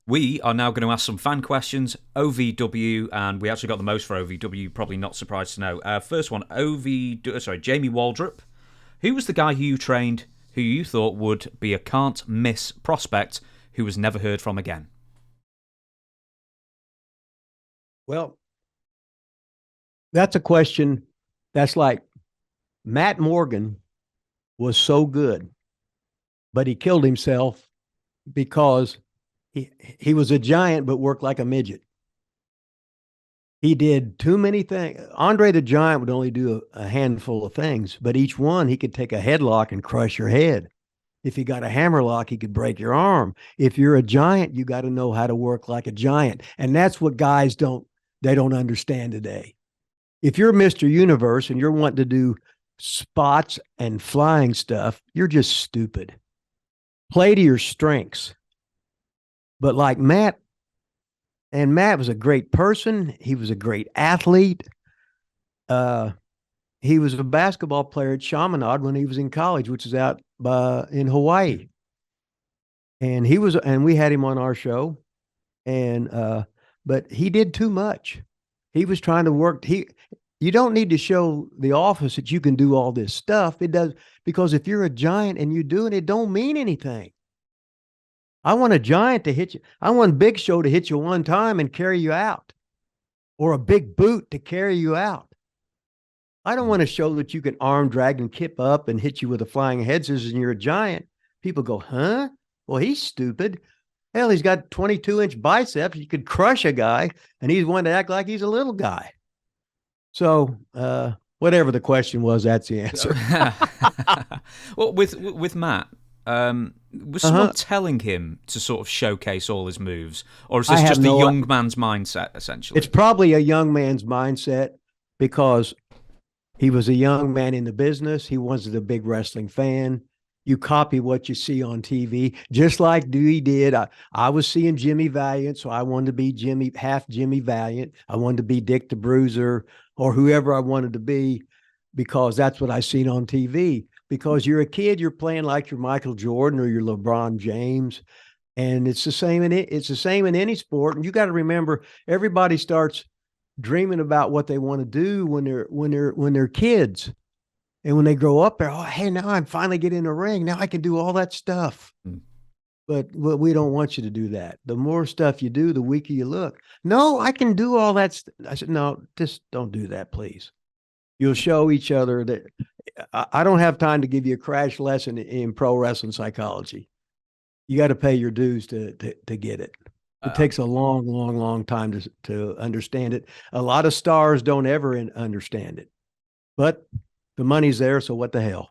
We are now going to ask some fan questions, OVW, and we actually got the most for OVW. Probably not surprised to know. First one, Jamie Waldrop. Who was the guy who you trained, who you thought would be a can't miss prospect, who was never heard from again? Well, that's a question that's like Matt Morgan was so good, but he killed himself because he was a giant but worked like a midget. He did too many things. Andre the Giant would only do a handful of things, but each one he could take a headlock and crush your head. If he got a hammerlock, he could break your arm. If you're a giant, you got to know how to work like a giant. And that's what guys don't understand today. If you're Mr. Universe and you're wanting to do spots and flying stuff, you're just stupid. Play to your strengths. But like Matt, and Matt was a great person. He was a great athlete. Uh, he was a basketball player at Chaminade when he was in college, which is out in Hawaii. And we had him on our show. But he did too much. He was trying to work. You don't need to show the office that you can do all this stuff. It does, because if you're a giant and you're doing it, don't mean anything. I want a giant to hit you. I want Big Show to hit you one time and carry you out, or a big boot to carry you out. I don't want to show that you can arm drag and kip up and hit you with a flying head scissors and you're a giant. People go, huh? Well, he's stupid. Hell, he's got 22-inch biceps. You could crush a guy, and he's one to act like he's a little guy. So, whatever the question was, that's the answer. Well, with Matt, was someone telling him to sort of showcase all his moves, or is this just a young man's mindset, essentially? It's probably a young man's mindset because he was a young man in the business. He wasn't a big wrestling fan. You copy what you see on TV, just like Dewey did. I was seeing Jimmy Valiant, so I wanted to be half Jimmy Valiant. I wanted to be Dick the Bruiser or whoever I wanted to be because that's what I seen on TV. Because you're a kid, you're playing like you're Michael Jordan or you're LeBron James, and it's the same in any sport. And you got to remember, everybody starts dreaming about what they want to do when they're kids. And when they grow up, they're, oh, hey, now I'm finally getting in a ring. Now I can do all that stuff. But we don't want you to do that. The more stuff you do, the weaker you look. No, I can do all that. I said, no, just don't do that, please. You'll show each other that I don't have time to give you a crash lesson in pro wrestling psychology. You got to pay your dues to get it. It takes a long, long, long time to understand it. A lot of stars don't ever understand it. But the money's there, so what the hell?